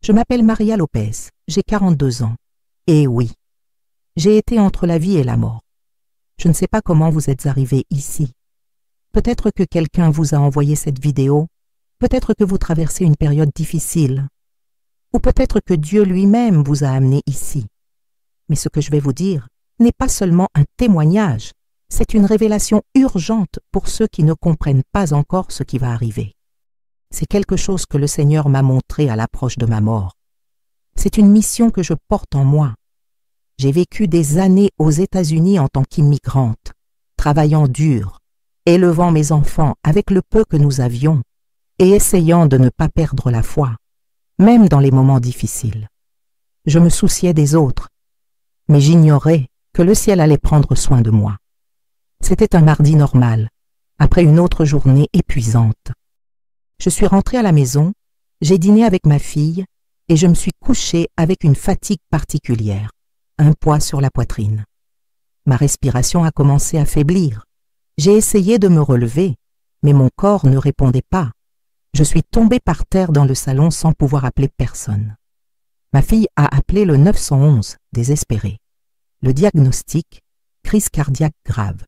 Je m'appelle Maria Lopez, j'ai 42 ans. Et oui, j'ai été entre la vie et la mort. Je ne sais pas comment vous êtes arrivé ici. Peut-être que quelqu'un vous a envoyé cette vidéo, peut-être que vous traversez une période difficile, ou peut-être que Dieu lui-même vous a amené ici. Mais ce que je vais vous dire n'est pas seulement un témoignage, c'est une révélation urgente pour ceux qui ne comprennent pas encore ce qui va arriver. C'est quelque chose que le Seigneur m'a montré à l'approche de ma mort. C'est une mission que je porte en moi. J'ai vécu des années aux États-Unis en tant qu'immigrante, travaillant dur, élevant mes enfants avec le peu que nous avions et essayant de ne pas perdre la foi, même dans les moments difficiles. Je me souciais des autres, mais j'ignorais que le ciel allait prendre soin de moi. C'était un mardi normal, après une autre journée épuisante. Je suis rentrée à la maison, j'ai dîné avec ma fille et je me suis couchée avec une fatigue particulière, un poids sur la poitrine. Ma respiration a commencé à faiblir. J'ai essayé de me relever, mais mon corps ne répondait pas. Je suis tombée par terre dans le salon sans pouvoir appeler personne. Ma fille a appelé le 911, désespérée. Le diagnostic, crise cardiaque grave.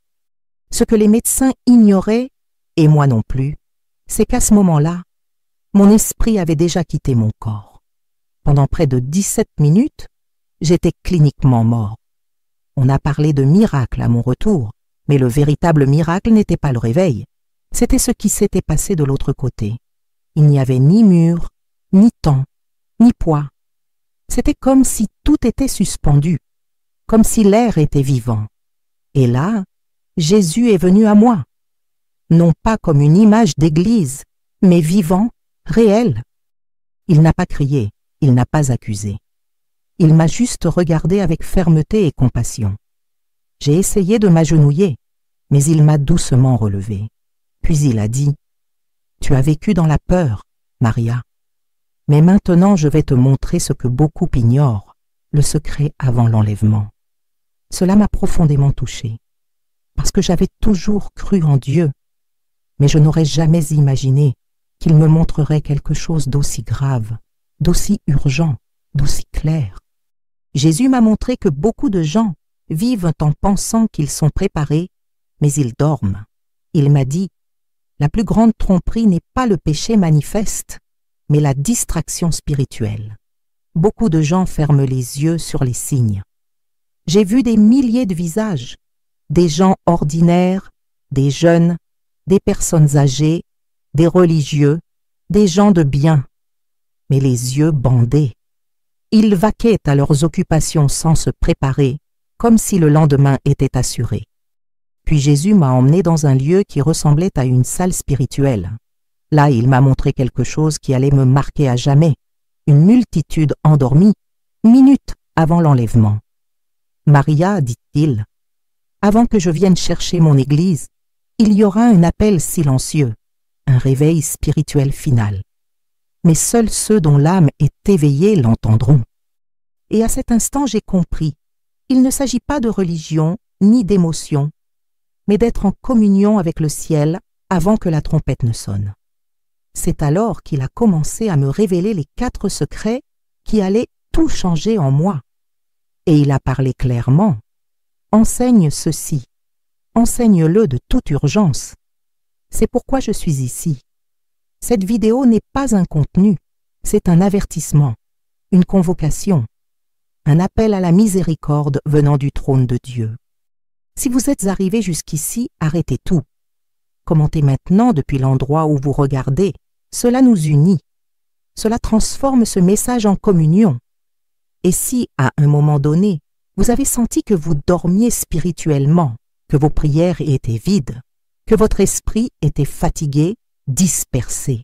Ce que les médecins ignoraient, et moi non plus, c'est qu'à ce moment-là, mon esprit avait déjà quitté mon corps. Pendant près de 17 minutes, j'étais cliniquement mort. On a parlé de miracle à mon retour, mais le véritable miracle n'était pas le réveil. C'était ce qui s'était passé de l'autre côté. Il n'y avait ni mur, ni temps, ni poids. C'était comme si tout était suspendu, comme si l'air était vivant. Et là, Jésus est venu à moi. Non pas comme une image d'église, mais vivant, réel. Il n'a pas crié, il n'a pas accusé. Il m'a juste regardé avec fermeté et compassion. J'ai essayé de m'agenouiller, mais il m'a doucement relevé. Puis il a dit, « Tu as vécu dans la peur, Maria. Mais maintenant je vais te montrer ce que beaucoup ignorent, le secret avant l'enlèvement. » Cela m'a profondément touchée, parce que j'avais toujours cru en Dieu, mais je n'aurais jamais imaginé qu'il me montrerait quelque chose d'aussi grave, d'aussi urgent, d'aussi clair. Jésus m'a montré que beaucoup de gens vivent en pensant qu'ils sont préparés, mais ils dorment. Il m'a dit, la plus grande tromperie n'est pas le péché manifeste, mais la distraction spirituelle. Beaucoup de gens ferment les yeux sur les signes. J'ai vu des milliers de visages, des gens ordinaires, des jeunes, des personnes âgées, des religieux, des gens de bien, mais les yeux bandés. Ils vaquaient à leurs occupations sans se préparer, comme si le lendemain était assuré. Puis Jésus m'a emmené dans un lieu qui ressemblait à une salle spirituelle. Là, il m'a montré quelque chose qui allait me marquer à jamais, une multitude endormie, minutes avant l'enlèvement. « Maria, dit-il, avant que je vienne chercher mon église, il y aura un appel silencieux, un réveil spirituel final. Mais seuls ceux dont l'âme est éveillée l'entendront. » Et à cet instant, j'ai compris, il ne s'agit pas de religion ni d'émotion, mais d'être en communion avec le ciel avant que la trompette ne sonne. C'est alors qu'il a commencé à me révéler les 4 secrets qui allaient tout changer en moi. Et il a parlé clairement. Enseigne ceci, enseigne-le de toute urgence. C'est pourquoi je suis ici. Cette vidéo n'est pas un contenu, c'est un avertissement, une convocation, un appel à la miséricorde venant du trône de Dieu. Si vous êtes arrivé jusqu'ici, arrêtez tout. Commentez maintenant depuis l'endroit où vous regardez. Cela nous unit. Cela transforme ce message en communion. Et si, à un moment donné, vous avez senti que vous dormiez spirituellement, que vos prières étaient vides, que votre esprit était fatigué, dispersé,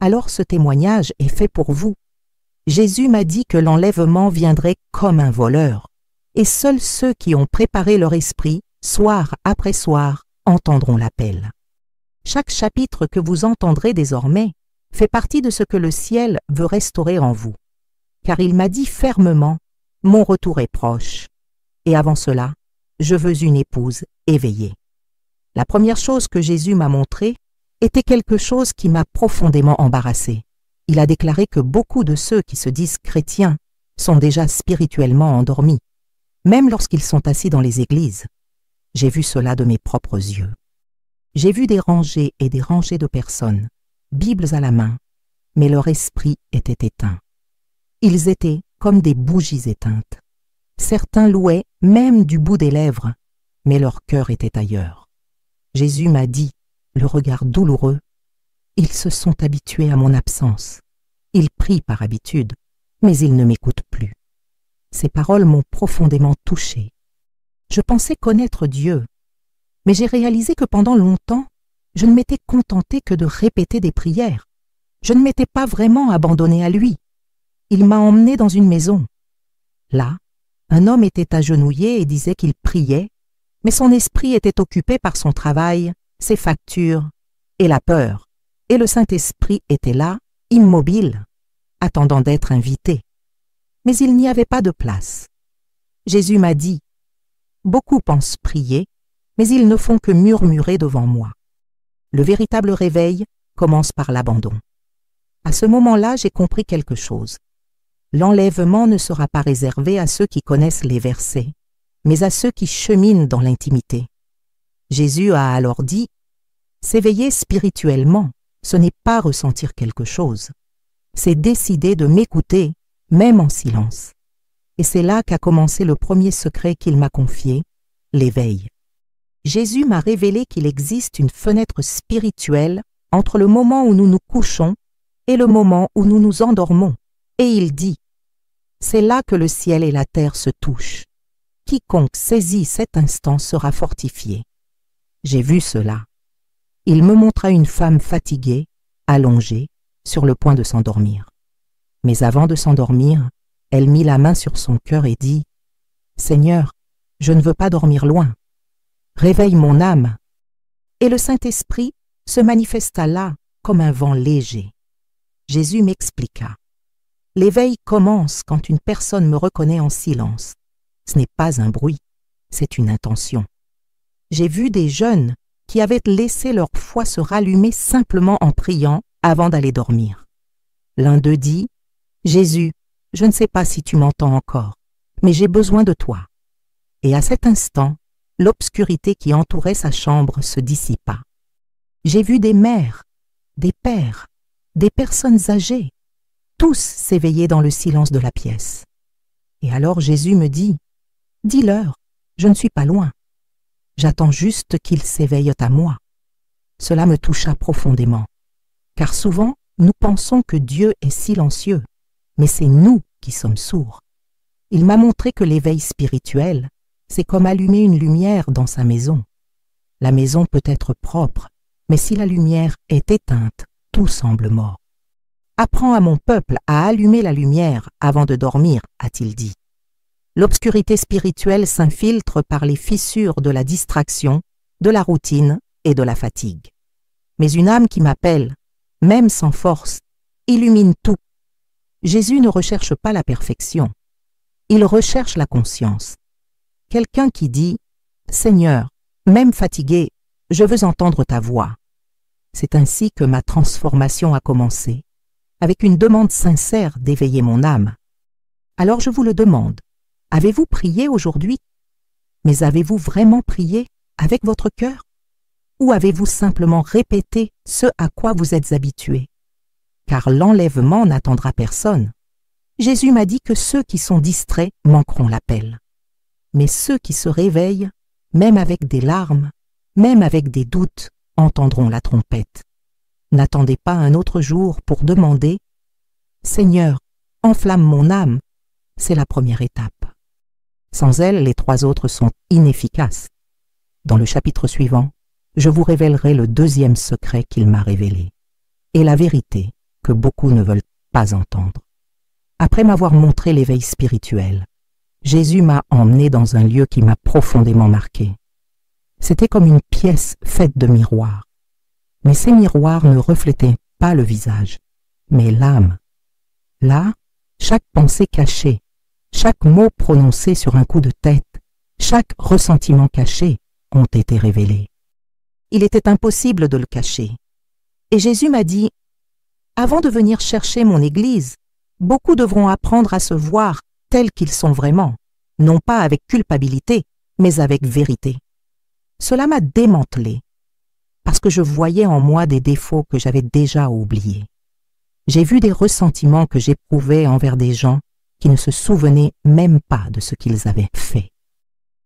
alors ce témoignage est fait pour vous. Jésus m'a dit que l'enlèvement viendrait comme un voleur, et seuls ceux qui ont préparé leur esprit, soir après soir, entendront l'appel. Chaque chapitre que vous entendrez désormais fait partie de ce que le ciel veut restaurer en vous. Car il m'a dit fermement, « Mon retour est proche. » Et avant cela, je veux une épouse éveillée. La première chose que Jésus m'a montrée était quelque chose qui m'a profondément embarrassée. il a déclaré que beaucoup de ceux qui se disent chrétiens sont déjà spirituellement endormis, même lorsqu'ils sont assis dans les églises. J'ai vu cela de mes propres yeux. J'ai vu des rangées et des rangées de personnes, Bibles à la main, mais leur esprit était éteint. Ils étaient comme des bougies éteintes. Certains louaient même du bout des lèvres, mais leur cœur était ailleurs. Jésus m'a dit, le regard douloureux, « Ils se sont habitués à mon absence. Ils prient par habitude, mais ils ne m'écoutent plus. » Ces paroles m'ont profondément touché. Je pensais connaître Dieu, mais j'ai réalisé que pendant longtemps, je ne m'étais contenté que de répéter des prières. Je ne m'étais pas vraiment abandonné à lui. Il m'a emmené dans une maison. Là, un homme était agenouillé et disait qu'il priait, mais son esprit était occupé par son travail, ses factures et la peur. Et le Saint-Esprit était là, immobile, attendant d'être invité. Mais il n'y avait pas de place. Jésus m'a dit, « Beaucoup pensent prier, mais ils ne font que murmurer devant moi. » Le véritable réveil commence par l'abandon. À ce moment-là, j'ai compris quelque chose. L'enlèvement ne sera pas réservé à ceux qui connaissent les versets, mais à ceux qui cheminent dans l'intimité. Jésus a alors dit, « S'éveiller spirituellement, ce n'est pas ressentir quelque chose. C'est décider de m'écouter, même en silence. » Et c'est là qu'a commencé le premier secret qu'il m'a confié, l'éveil. Jésus m'a révélé qu'il existe une fenêtre spirituelle entre le moment où nous nous couchons et le moment où nous nous endormons. Et il dit, « C'est là que le ciel et la terre se touchent. Quiconque saisit cet instant sera fortifié. » J'ai vu cela. Il me montra une femme fatiguée, allongée, sur le point de s'endormir. Mais avant de s'endormir, elle mit la main sur son cœur et dit, « Seigneur, je ne veux pas dormir loin. Réveille mon âme. » Et le Saint-Esprit se manifesta là comme un vent léger. Jésus m'expliqua. L'éveil commence quand une personne me reconnaît en silence. Ce n'est pas un bruit, c'est une intention. J'ai vu des jeunes qui avaient laissé leur foi se rallumer simplement en priant avant d'aller dormir. L'un d'eux dit, « Jésus, je ne sais pas si tu m'entends encore, mais j'ai besoin de toi. » Et à cet instant, l'obscurité qui entourait sa chambre se dissipa. J'ai vu des mères, des pères, des personnes âgées, tous s'éveiller dans le silence de la pièce. Et alors Jésus me dit, « Dis-leur, je ne suis pas loin. J'attends juste qu'ils s'éveillent à moi. » Cela me toucha profondément, car souvent nous pensons que Dieu est silencieux, mais c'est nous qui sommes sourds. Il m'a montré que l'éveil spirituel, c'est comme allumer une lumière dans sa maison. La maison peut être propre, mais si la lumière est éteinte, tout semble mort. « Apprends à mon peuple à allumer la lumière avant de dormir, » a-t-il dit. L'obscurité spirituelle s'infiltre par les fissures de la distraction, de la routine et de la fatigue. Mais une âme qui m'appelle, même sans force, illumine tout. Jésus ne recherche pas la perfection. Il recherche la conscience. Quelqu'un qui dit « Seigneur, même fatigué, je veux entendre ta voix. » C'est ainsi que ma transformation a commencé, avec une demande sincère d'éveiller mon âme. Alors je vous le demande, avez-vous prié aujourd'hui? Mais avez-vous vraiment prié avec votre cœur? Ou avez-vous simplement répété ce à quoi vous êtes habitué? Car l'enlèvement n'attendra personne. Jésus m'a dit que ceux qui sont distraits manqueront l'appel. Mais ceux qui se réveillent, même avec des larmes, même avec des doutes, entendront la trompette. N'attendez pas un autre jour pour demander « Seigneur, enflamme mon âme », c'est la première étape. Sans elle, les trois autres sont inefficaces. Dans le chapitre suivant, je vous révélerai le deuxième secret qu'il m'a révélé, et la vérité que beaucoup ne veulent pas entendre. Après m'avoir montré l'éveil spirituel, Jésus m'a emmené dans un lieu qui m'a profondément marqué. C'était comme une pièce faite de miroirs. Mais ces miroirs ne reflétaient pas le visage, mais l'âme. Là, chaque pensée cachée, chaque mot prononcé sur un coup de tête, chaque ressentiment caché ont été révélés. Il était impossible de le cacher. Et Jésus m'a dit, Avant de venir chercher mon Église, beaucoup devront apprendre à se voir tels qu'ils sont vraiment, non pas avec culpabilité, mais avec vérité. Cela m'a démantelé, parce que je voyais en moi des défauts que j'avais déjà oubliés. J'ai vu des ressentiments que j'éprouvais envers des gens qui ne se souvenaient même pas de ce qu'ils avaient fait.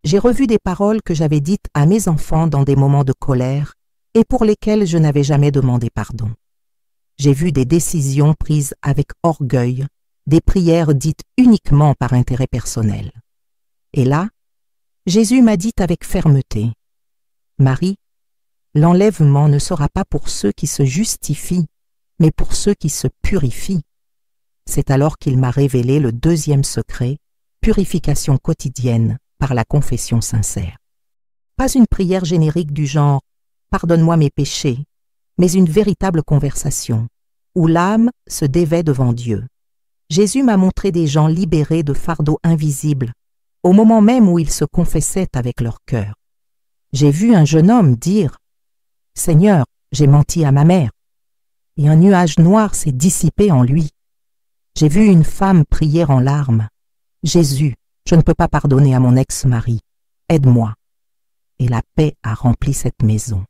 J'ai revu des paroles que j'avais dites à mes enfants dans des moments de colère et pour lesquelles je n'avais jamais demandé pardon. J'ai vu des décisions prises avec orgueil, des prières dites uniquement par intérêt personnel. Et là, Jésus m'a dit avec fermeté, « Marie, l'enlèvement ne sera pas pour ceux qui se justifient, mais pour ceux qui se purifient. » C'est alors qu'il m'a révélé le deuxième secret, purification quotidienne par la confession sincère. Pas une prière générique du genre « Pardonne-moi mes péchés », mais une véritable conversation, où l'âme se dévait devant Dieu. Jésus m'a montré des gens libérés de fardeaux invisibles, au moment même où ils se confessaient avec leur cœur. J'ai vu un jeune homme dire « Seigneur, j'ai menti à ma mère », et un nuage noir s'est dissipé en lui. J'ai vu une femme prier en larmes « Jésus, je ne peux pas pardonner à mon ex-mari, aide-moi ». Et la paix a rempli cette maison.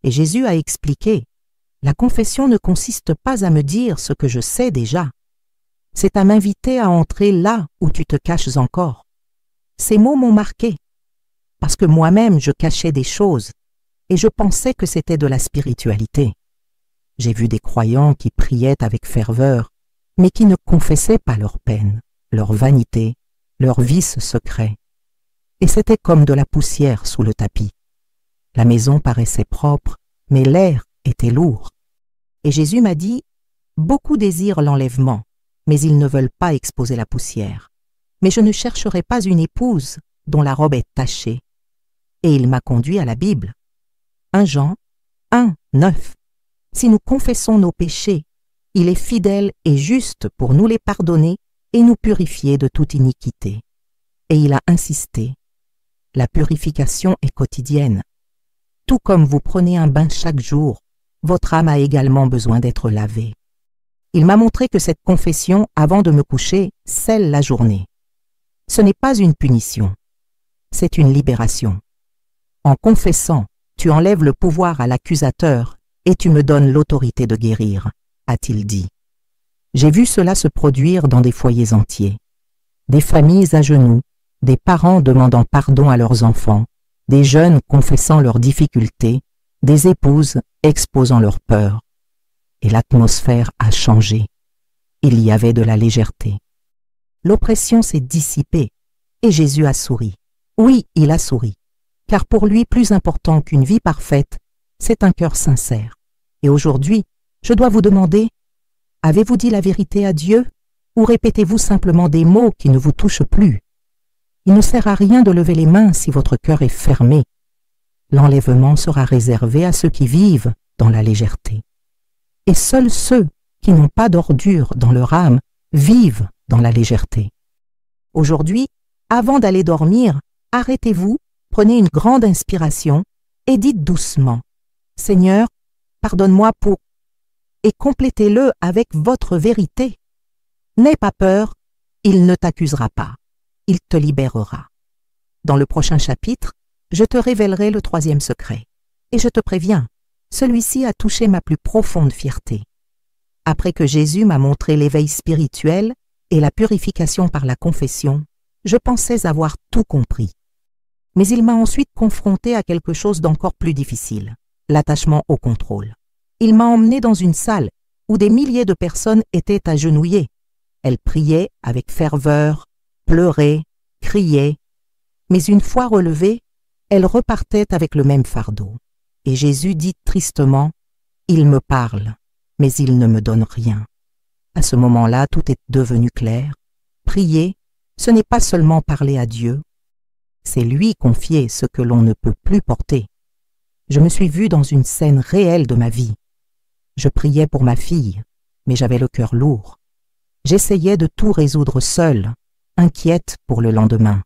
Et Jésus a expliqué « La confession ne consiste pas à me dire ce que je sais déjà. C'est à m'inviter à entrer là où tu te caches encore. » Ces mots m'ont marqué, parce que moi-même je cachais des choses et je pensais que c'était de la spiritualité. J'ai vu des croyants qui priaient avec ferveur, mais qui ne confessaient pas leur peine, leur vanité, leurs vices secrets. Et c'était comme de la poussière sous le tapis. La maison paraissait propre, mais l'air était lourd. Et Jésus m'a dit, « Beaucoup désirent l'enlèvement, mais ils ne veulent pas exposer la poussière. Mais je ne chercherai pas une épouse dont la robe est tachée. » Et il m'a conduit à la Bible. 1 Jean 1, 9. Si nous confessons nos péchés, il est fidèle et juste pour nous les pardonner et nous purifier de toute iniquité. Et il a insisté. La purification est quotidienne. Tout comme vous prenez un bain chaque jour, votre âme a également besoin d'être lavée. Il m'a montré que cette confession, avant de me coucher, scelle la journée. Ce n'est pas une punition, c'est une libération. En confessant, tu enlèves le pouvoir à l'accusateur et tu me donnes l'autorité de guérir, a-t-il dit. J'ai vu cela se produire dans des foyers entiers. Des familles à genoux, des parents demandant pardon à leurs enfants, des jeunes confessant leurs difficultés, des épouses exposant leurs peurs. Et l'atmosphère a changé. Il y avait de la légèreté. L'oppression s'est dissipée et Jésus a souri. Oui, il a souri, car pour lui, plus important qu'une vie parfaite, c'est un cœur sincère. Et aujourd'hui, je dois vous demander, avez-vous dit la vérité à Dieu ou répétez-vous simplement des mots qui ne vous touchent plus? Il ne sert à rien de lever les mains si votre cœur est fermé. L'enlèvement sera réservé à ceux qui vivent dans la légèreté. Et seuls ceux qui n'ont pas d'ordure dans leur âme vivent dans la légèreté. Aujourd'hui, avant d'aller dormir, arrêtez-vous, prenez une grande inspiration et dites doucement « Seigneur, pardonne-moi pour… » et complétez-le avec votre vérité. N'aie pas peur, il ne t'accusera pas, il te libérera. Dans le prochain chapitre, je te révélerai le 3e secret. Et je te préviens, celui-ci a touché ma plus profonde fierté. Après que Jésus m'a montré l'éveil spirituel et la purification par la confession, je pensais avoir tout compris. Mais il m'a ensuite confronté à quelque chose d'encore plus difficile, l'attachement au contrôle. Il m'a emmené dans une salle où des milliers de personnes étaient agenouillées. Elles priaient avec ferveur, pleuraient, criaient. Mais une fois relevées, elles repartaient avec le même fardeau. Et Jésus dit tristement, « Il me parle, mais il ne me donne rien. » À ce moment-là, tout est devenu clair. Prier, ce n'est pas seulement parler à Dieu, c'est lui confier ce que l'on ne peut plus porter. Je me suis vue dans une scène réelle de ma vie. Je priais pour ma fille, mais j'avais le cœur lourd. J'essayais de tout résoudre seule, inquiète pour le lendemain.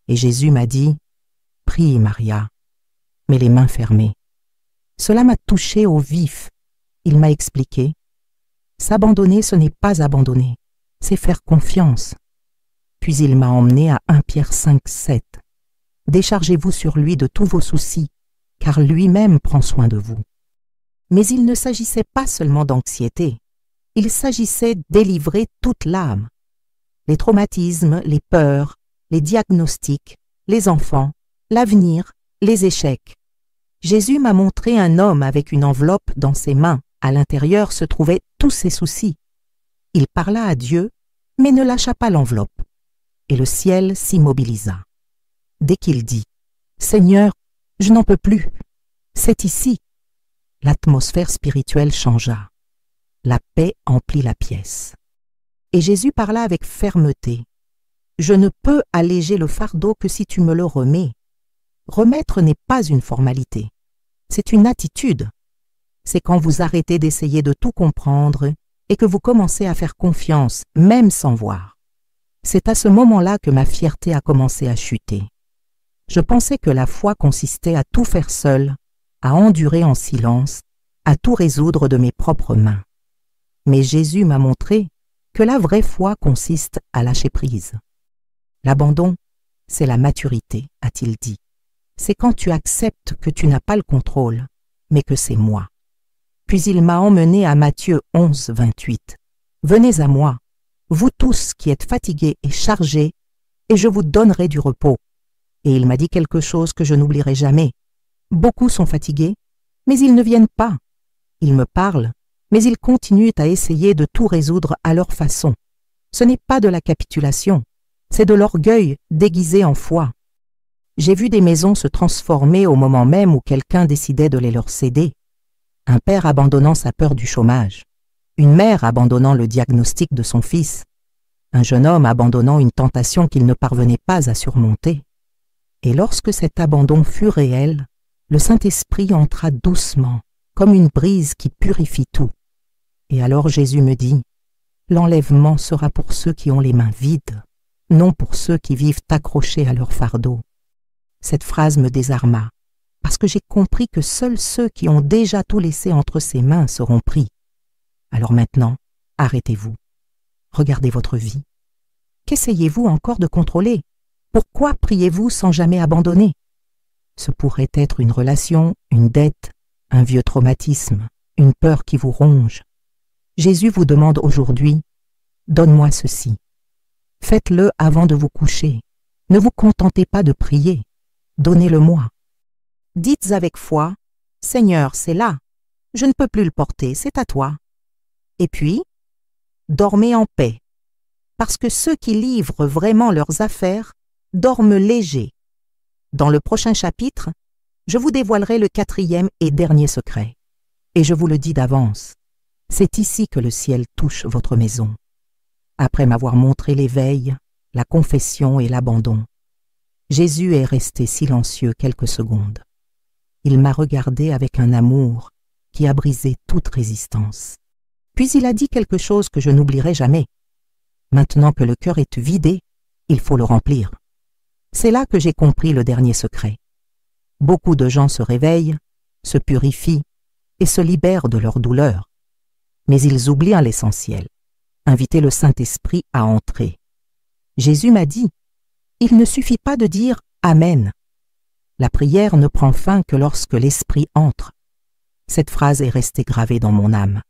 Et Jésus m'a dit, « Prie, Maria », mais les mains fermées. Cela m'a touchée au vif. Il m'a expliqué, S'abandonner, ce n'est pas abandonner, c'est faire confiance. Puis il m'a emmené à 1 Pierre 5, 7. Déchargez-vous sur lui de tous vos soucis, car lui-même prend soin de vous. Mais il ne s'agissait pas seulement d'anxiété, il s'agissait de délivrer toute l'âme. Les traumatismes, les peurs, les diagnostics, les enfants, l'avenir, les échecs. Jésus m'a montré un homme avec une enveloppe dans ses mains. À l'intérieur se trouvaient tous ses soucis. Il parla à Dieu, mais ne lâcha pas l'enveloppe. Et le ciel s'immobilisa. Dès qu'il dit « Seigneur, je n'en peux plus, c'est ici », l'atmosphère spirituelle changea. La paix emplit la pièce. Et Jésus parla avec fermeté. « Je ne peux alléger le fardeau que si tu me le remets. » Remettre n'est pas une formalité, c'est une attitude. C'est quand vous arrêtez d'essayer de tout comprendre et que vous commencez à faire confiance, même sans voir. C'est à ce moment-là que ma fierté a commencé à chuter. Je pensais que la foi consistait à tout faire seul, à endurer en silence, à tout résoudre de mes propres mains. Mais Jésus m'a montré que la vraie foi consiste à lâcher prise. L'abandon, c'est la maturité, a-t-il dit. C'est quand tu acceptes que tu n'as pas le contrôle, mais que c'est moi. Puis il m'a emmené à Matthieu 11, 28. « Venez à moi, vous tous qui êtes fatigués et chargés, et je vous donnerai du repos. » Et il m'a dit quelque chose que je n'oublierai jamais. Beaucoup sont fatigués, mais ils ne viennent pas. Ils me parlent, mais ils continuent à essayer de tout résoudre à leur façon. Ce n'est pas de la capitulation, c'est de l'orgueil déguisé en foi. J'ai vu des maisons se transformer au moment même où quelqu'un décidait de les leur céder. Un père abandonnant sa peur du chômage, une mère abandonnant le diagnostic de son fils, un jeune homme abandonnant une tentation qu'il ne parvenait pas à surmonter. Et lorsque cet abandon fut réel, le Saint-Esprit entra doucement, comme une brise qui purifie tout. Et alors Jésus me dit, « L'enlèvement sera pour ceux qui ont les mains vides, non pour ceux qui vivent accrochés à leur fardeau. » Cette phrase me désarma, parce que j'ai compris que seuls ceux qui ont déjà tout laissé entre ses mains seront pris. Alors maintenant, arrêtez-vous. Regardez votre vie. Qu'essayez-vous encore de contrôler? Pourquoi priez-vous sans jamais abandonner? Ce pourrait être une relation, une dette, un vieux traumatisme, une peur qui vous ronge. Jésus vous demande aujourd'hui, « Donne-moi ceci. » Faites-le avant de vous coucher. Ne vous contentez pas de prier. Donnez-le-moi. Dites avec foi, « Seigneur, c'est là. Je ne peux plus le porter, c'est à toi. » Et puis, dormez en paix, parce que ceux qui livrent vraiment leurs affaires dorment légers. Dans le prochain chapitre, je vous dévoilerai le 4e et dernier secret. Et je vous le dis d'avance, c'est ici que le ciel touche votre maison. Après m'avoir montré l'éveil, la confession et l'abandon, Jésus est resté silencieux quelques secondes. Il m'a regardé avec un amour qui a brisé toute résistance. Puis il a dit quelque chose que je n'oublierai jamais. Maintenant que le cœur est vidé, il faut le remplir. C'est là que j'ai compris le dernier secret. Beaucoup de gens se réveillent, se purifient et se libèrent de leur douleur. Mais ils oublient l'essentiel, inviter le Saint-Esprit à entrer. Jésus m'a dit, il ne suffit pas de dire « Amen ». La prière ne prend fin que lorsque l'Esprit entre. Cette phrase est restée gravée dans mon âme.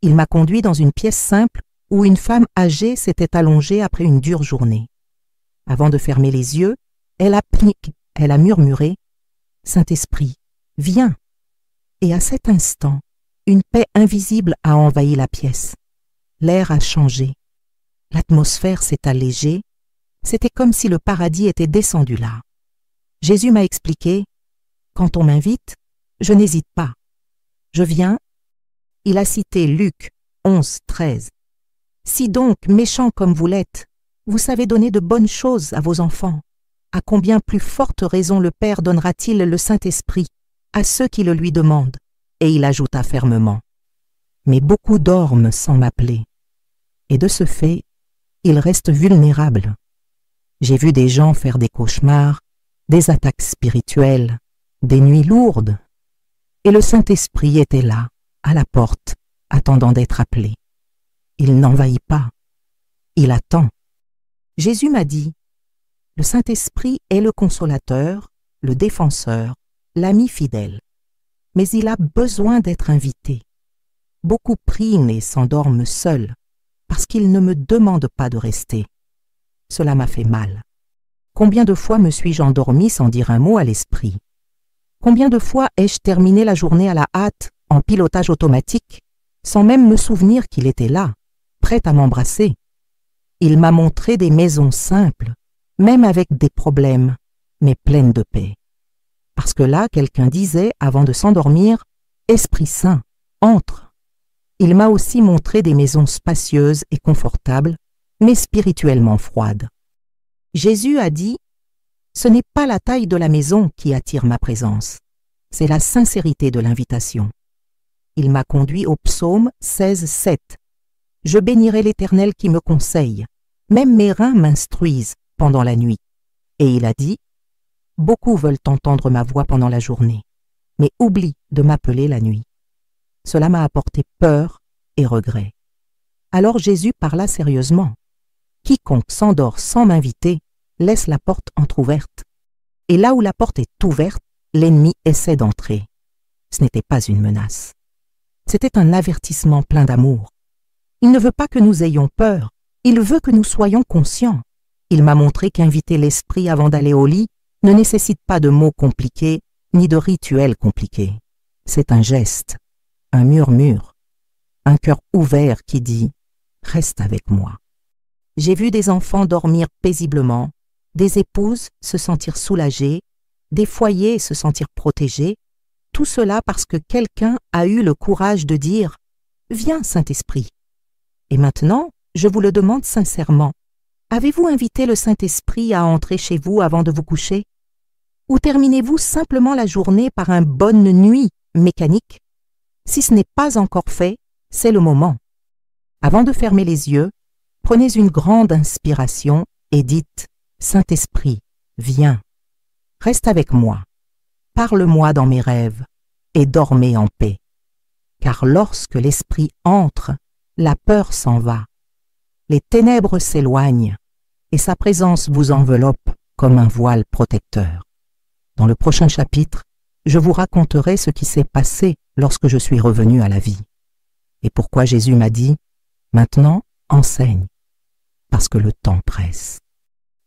Il m'a conduit dans une pièce simple où une femme âgée s'était allongée après une dure journée. Avant de fermer les yeux, elle a murmuré « Saint-Esprit, viens !» Et à cet instant, une paix invisible a envahi la pièce. L'air a changé. L'atmosphère s'est allégée. C'était comme si le paradis était descendu là. Jésus m'a expliqué « Quand on m'invite, je n'hésite pas. Je viens. » Il a cité Luc 11, 13. « Si donc, méchants comme vous l'êtes, vous savez donner de bonnes choses à vos enfants, à combien plus forte raison le Père donnera-t-il le Saint-Esprit à ceux qui le lui demandent ?» Et il ajouta fermement « Mais beaucoup dorment sans m'appeler. » Et de ce fait, ils restent vulnérables. J'ai vu des gens faire des cauchemars, des attaques spirituelles, des nuits lourdes. Et le Saint-Esprit était là, à la porte, attendant d'être appelé. Il n'envahit pas. Il attend. Jésus m'a dit, « Le Saint-Esprit est le consolateur, le défenseur, l'ami fidèle. Mais il a besoin d'être invité. Beaucoup prient mais s'endorment seuls, parce qu'ils ne me demandent pas de rester. Cela m'a fait mal. Combien de fois me suis-je endormi sans dire un mot à l'esprit? Combien de fois ai-je terminé la journée à la hâte, en pilotage automatique, sans même me souvenir qu'il était là, prêt à m'embrasser? Il m'a montré des maisons simples, même avec des problèmes, mais pleines de paix. Parce que là, quelqu'un disait, avant de s'endormir, « Esprit Saint, entre !» Il m'a aussi montré des maisons spacieuses et confortables, mais spirituellement froides. Jésus a dit, « Ce n'est pas la taille de la maison qui attire ma présence, c'est la sincérité de l'invitation. » Il m'a conduit au psaume 16:7. « Je bénirai l'Éternel qui me conseille, même mes reins m'instruisent pendant la nuit. » Et il a dit, « Beaucoup veulent entendre ma voix pendant la journée, mais oublient de m'appeler la nuit. » Cela m'a apporté peur et regret. Alors Jésus parla sérieusement. « Quiconque s'endort sans m'inviter laisse la porte entr'ouverte. Et là où la porte est ouverte, l'ennemi essaie d'entrer. » Ce n'était pas une menace. C'était un avertissement plein d'amour. Il ne veut pas que nous ayons peur, il veut que nous soyons conscients. Il m'a montré qu'inviter l'esprit avant d'aller au lit ne nécessite pas de mots compliqués ni de rituels compliqués. C'est un geste, un murmure, un cœur ouvert qui dit « Reste avec moi ». J'ai vu des enfants dormir paisiblement, des épouses se sentir soulagées, des foyers se sentir protégés, tout cela parce que quelqu'un a eu le courage de dire « Viens, Saint-Esprit ». Et maintenant, je vous le demande sincèrement, avez-vous invité le Saint-Esprit à entrer chez vous avant de vous coucher? Ou terminez-vous simplement la journée par un bonne nuit mécanique? Si ce n'est pas encore fait, c'est le moment. Avant de fermer les yeux, prenez une grande inspiration et dites « Saint-Esprit, viens, reste avec moi, parle-moi dans mes rêves et dormez en paix. Car lorsque l'Esprit entre, la peur s'en va, les ténèbres s'éloignent et sa présence vous enveloppe comme un voile protecteur. » Dans le prochain chapitre, je vous raconterai ce qui s'est passé lorsque je suis revenu à la vie. Et pourquoi Jésus m'a dit « Maintenant, enseigne » parce que le temps presse.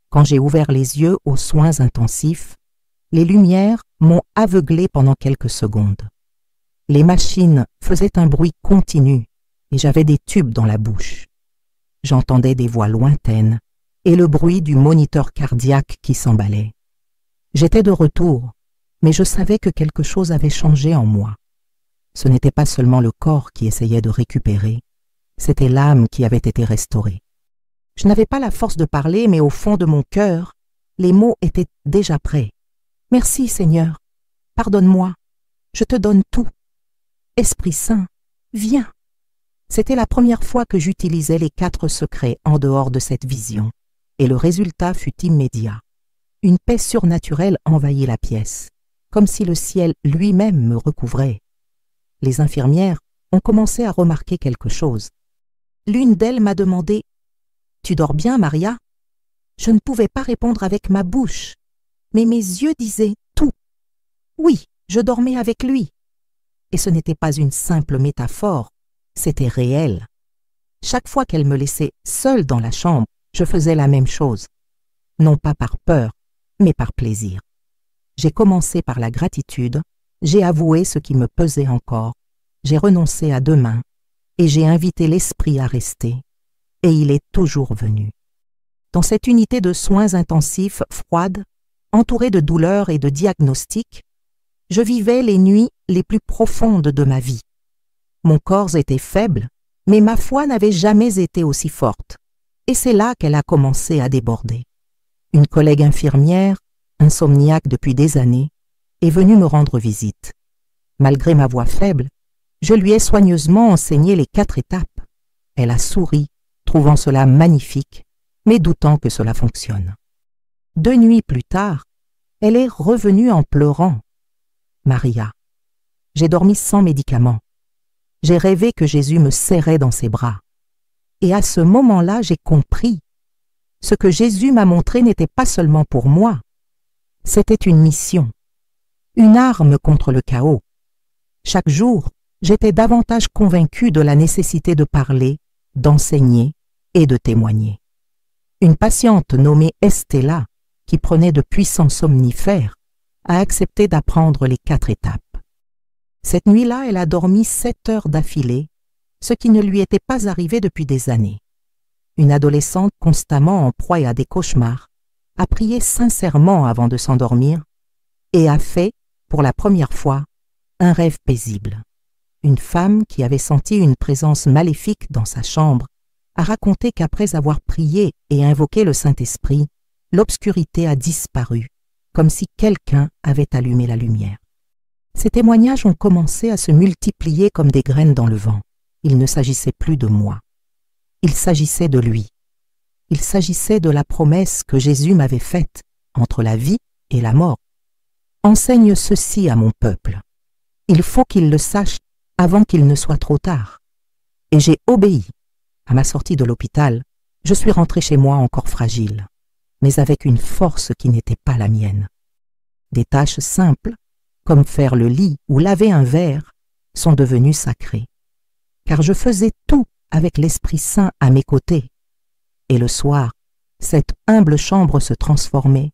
Quand j'ai ouvert les yeux aux soins intensifs, les lumières m'ont aveuglé pendant quelques secondes. Les machines faisaient un bruit continu et j'avais des tubes dans la bouche. J'entendais des voix lointaines et le bruit du moniteur cardiaque qui s'emballait. J'étais de retour, mais je savais que quelque chose avait changé en moi. Ce n'était pas seulement le corps qui essayait de récupérer, c'était l'âme qui avait été restaurée. Je n'avais pas la force de parler, mais au fond de mon cœur, les mots étaient déjà prêts. « Merci Seigneur, pardonne-moi, je te donne tout. Esprit Saint, viens. » C'était la première fois que j'utilisais les 4 secrets en dehors de cette vision, et le résultat fut immédiat. Une paix surnaturelle envahit la pièce, comme si le ciel lui-même me recouvrait. Les infirmières ont commencé à remarquer quelque chose. L'une d'elles m'a demandé « Tu dors bien, Maria ?» Je ne pouvais pas répondre avec ma bouche, mais mes yeux disaient tout. Oui, je dormais avec lui. Et ce n'était pas une simple métaphore, c'était réel. Chaque fois qu'elle me laissait seule dans la chambre, je faisais la même chose. Non pas par peur, mais par plaisir. J'ai commencé par la gratitude, j'ai avoué ce qui me pesait encore, j'ai renoncé à demain et j'ai invité l'esprit à rester. Et il est toujours venu. Dans cette unité de soins intensifs froide, entourée de douleurs et de diagnostics, je vivais les nuits les plus profondes de ma vie. Mon corps était faible, mais ma foi n'avait jamais été aussi forte. Et c'est là qu'elle a commencé à déborder. Une collègue infirmière, insomniaque depuis des années, est venue me rendre visite. Malgré ma voix faible, je lui ai soigneusement enseigné les 4 étapes. Elle a souri, trouvant cela magnifique, mais doutant que cela fonctionne. 2 nuits plus tard, elle est revenue en pleurant. « Maria, j'ai dormi sans médicaments. j'ai rêvé que Jésus me serrait dans ses bras. Et à ce moment-là, j'ai compris. Ce que Jésus m'a montré n'était pas seulement pour moi. C'était une mission, une arme contre le chaos. Chaque jour, j'étais davantage convaincu de la nécessité de parler, d'enseigner et de témoigner. Une patiente nommée Estella, qui prenait de puissants somnifères, a accepté d'apprendre les 4 étapes. Cette nuit-là, elle a dormi 7 heures d'affilée, ce qui ne lui était pas arrivé depuis des années. Une adolescente constamment en proie à des cauchemars a prié sincèrement avant de s'endormir et a fait, pour la première fois, un rêve paisible. Une femme qui avait senti une présence maléfique dans sa chambre a raconté qu'après avoir prié et invoqué le Saint-Esprit, l'obscurité a disparu, comme si quelqu'un avait allumé la lumière. Ces témoignages ont commencé à se multiplier comme des graines dans le vent. Il ne s'agissait plus de moi. Il s'agissait de lui. Il s'agissait de la promesse que Jésus m'avait faite entre la vie et la mort. Enseigne ceci à mon peuple. Il faut qu'il le sache avant qu'il ne soit trop tard. Et j'ai obéi. À ma sortie de l'hôpital, je suis rentré chez moi encore fragile, mais avec une force qui n'était pas la mienne. Des tâches simples, comme faire le lit ou laver un verre, sont devenues sacrées. Car je faisais tout avec l'Esprit Saint à mes côtés. Et le soir, cette humble chambre se transformait.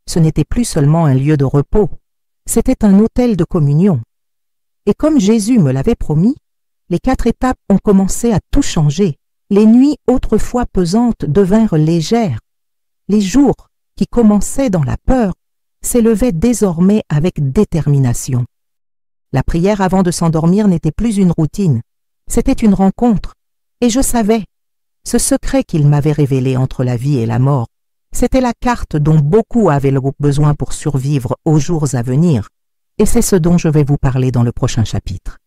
Ce n'était plus seulement un lieu de repos, c'était un autel de communion. Et comme Jésus me l'avait promis, les 4 étapes ont commencé à tout changer. Les nuits autrefois pesantes devinrent légères. Les jours qui commençaient dans la peur s'élevaient désormais avec détermination. La prière avant de s'endormir n'était plus une routine, c'était une rencontre. Et je savais, ce secret qu'il m'avait révélé entre la vie et la mort, c'était la carte dont beaucoup avaient besoin pour survivre aux jours à venir. Et c'est ce dont je vais vous parler dans le prochain chapitre.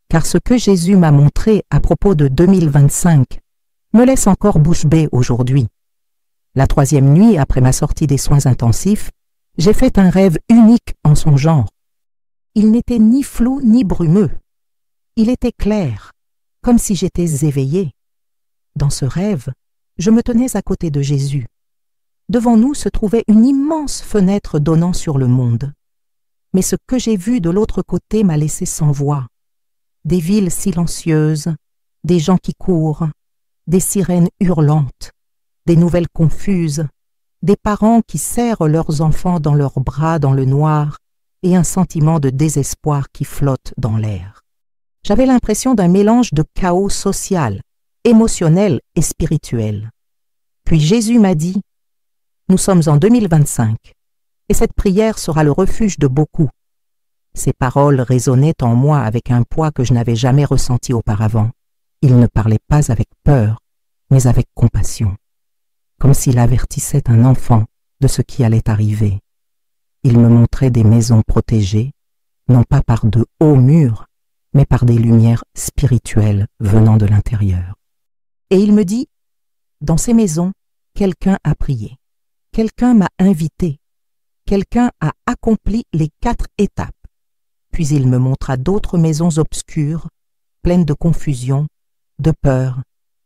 Car ce que Jésus m'a montré à propos de 2025 me laisse encore bouche bée aujourd'hui. La 3e nuit après ma sortie des soins intensifs, j'ai fait un rêve unique en son genre. Il n'était ni flou ni brumeux. Il était clair, comme si j'étais éveillée. Dans ce rêve, je me tenais à côté de Jésus. Devant nous se trouvait une immense fenêtre donnant sur le monde. Mais ce que j'ai vu de l'autre côté m'a laissé sans voix. Des villes silencieuses, des gens qui courent, des sirènes hurlantes, des nouvelles confuses, des parents qui serrent leurs enfants dans leurs bras dans le noir et un sentiment de désespoir qui flotte dans l'air. J'avais l'impression d'un mélange de chaos social, émotionnel et spirituel. Puis Jésus m'a dit « Nous sommes en 2025 et cette prière sera le refuge de beaucoup. » Ces paroles résonnaient en moi avec un poids que je n'avais jamais ressenti auparavant. Il ne parlait pas avec peur, mais avec compassion, comme s'il avertissait un enfant de ce qui allait arriver. Il me montrait des maisons protégées, non pas par de hauts murs, mais par des lumières spirituelles venant de l'intérieur. Et il me dit, dans ces maisons, quelqu'un a prié, quelqu'un m'a invité, quelqu'un a accompli les 4 étapes. Puis il me montra d'autres maisons obscures, pleines de confusion, de peur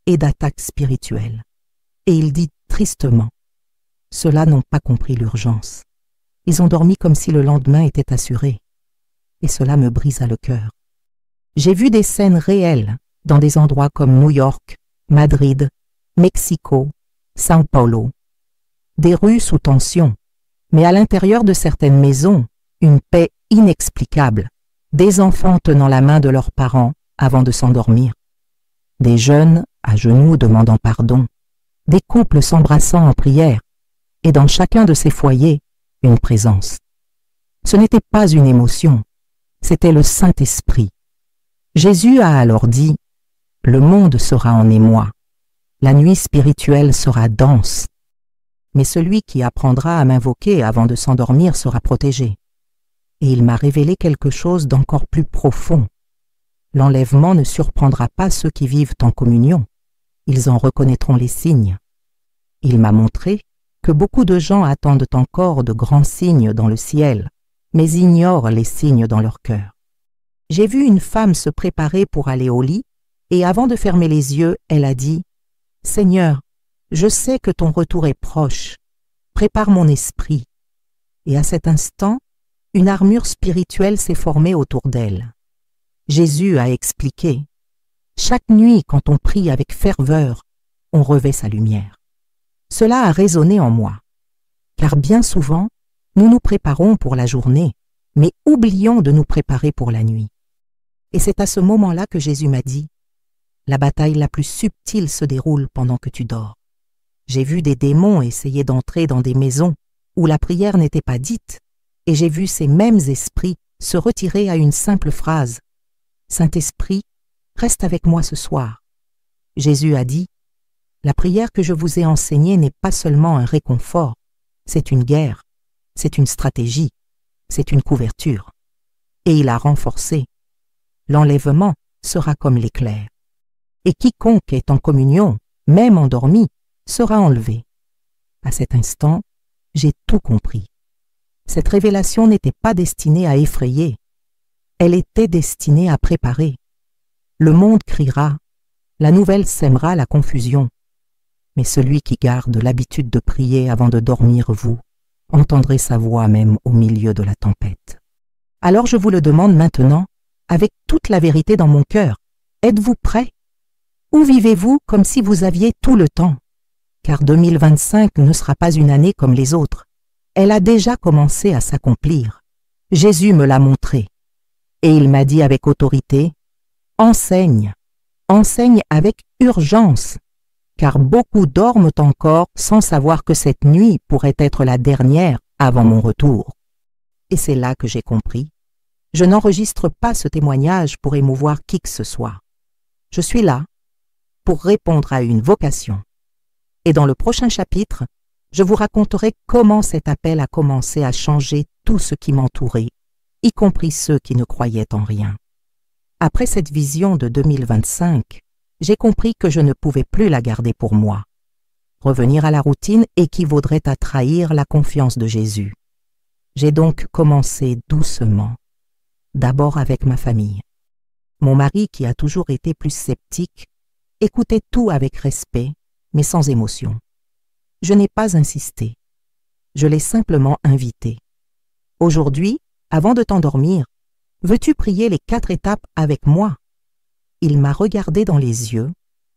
et d'attaques spirituelles. Et il dit tristement, ceux-là n'ont pas compris l'urgence. Ils ont dormi comme si le lendemain était assuré. Et cela me brisa le cœur. J'ai vu des scènes réelles dans des endroits comme New York, Madrid, Mexico, São Paulo. Des rues sous tension, mais à l'intérieur de certaines maisons, une paix inexplicable, des enfants tenant la main de leurs parents avant de s'endormir, des jeunes à genoux demandant pardon, des couples s'embrassant en prière, et dans chacun de ces foyers, une présence. Ce n'était pas une émotion, c'était le Saint-Esprit. Jésus a alors dit, « Le monde sera en émoi, la nuit spirituelle sera dense, mais celui qui apprendra à m'invoquer avant de s'endormir sera protégé. » Et il m'a révélé quelque chose d'encore plus profond. L'enlèvement ne surprendra pas ceux qui vivent en communion. Ils en reconnaîtront les signes. Il m'a montré que beaucoup de gens attendent encore de grands signes dans le ciel, mais ignorent les signes dans leur cœur. j'ai vu une femme se préparer pour aller au lit, et avant de fermer les yeux, elle a dit « Seigneur, je sais que ton retour est proche. Prépare mon esprit. » Et à cet instant, une armure spirituelle s'est formée autour d'elle. Jésus a expliqué « Chaque nuit, quand on prie avec ferveur, on revêt sa lumière. » Cela a résonné en moi, car bien souvent, nous nous préparons pour la journée, mais oublions de nous préparer pour la nuit. Et c'est à ce moment-là que Jésus m'a dit « La bataille la plus subtile se déroule pendant que tu dors. » J'ai vu des démons essayer d'entrer dans des maisons où la prière n'était pas dite, et j'ai vu ces mêmes esprits se retirer à une simple phrase « Saint-Esprit, reste avec moi ce soir. » Jésus a dit « La prière que je vous ai enseignée n'est pas seulement un réconfort, c'est une guerre, c'est une stratégie, c'est une couverture. » Et il a renforcé « L'enlèvement sera comme l'éclair. Et quiconque est en communion, même endormi, sera enlevé. » À cet instant, j'ai tout compris. Cette révélation n'était pas destinée à effrayer, elle était destinée à préparer. Le monde criera, la nouvelle sèmera la confusion. Mais celui qui garde l'habitude de prier avant de dormir, vous entendrez sa voix même au milieu de la tempête. Alors je vous le demande maintenant, avec toute la vérité dans mon cœur, êtes-vous prêts? Ou vivez-vous comme si vous aviez tout le temps? Car 2025 ne sera pas une année comme les autres. Elle a déjà commencé à s'accomplir. Jésus me l'a montré. Et il m'a dit avec autorité, « Enseigne, enseigne avec urgence, car beaucoup dorment encore sans savoir que cette nuit pourrait être la dernière avant mon retour. » Et c'est là que j'ai compris. Je n'enregistre pas ce témoignage pour émouvoir qui que ce soit. Je suis là pour répondre à une vocation. Et dans le prochain chapitre, je vous raconterai comment cet appel a commencé à changer tout ce qui m'entourait, y compris ceux qui ne croyaient en rien. Après cette vision de 2025, j'ai compris que je ne pouvais plus la garder pour moi. Revenir à la routine équivaudrait à trahir la confiance de Jésus. J'ai donc commencé doucement, d'abord avec ma famille. Mon mari, qui a toujours été plus sceptique, écoutait tout avec respect, mais sans émotion. Je n'ai pas insisté. Je l'ai simplement invité. Aujourd'hui, avant de t'endormir, veux-tu prier les 4 étapes avec moi? Il m'a regardé dans les yeux,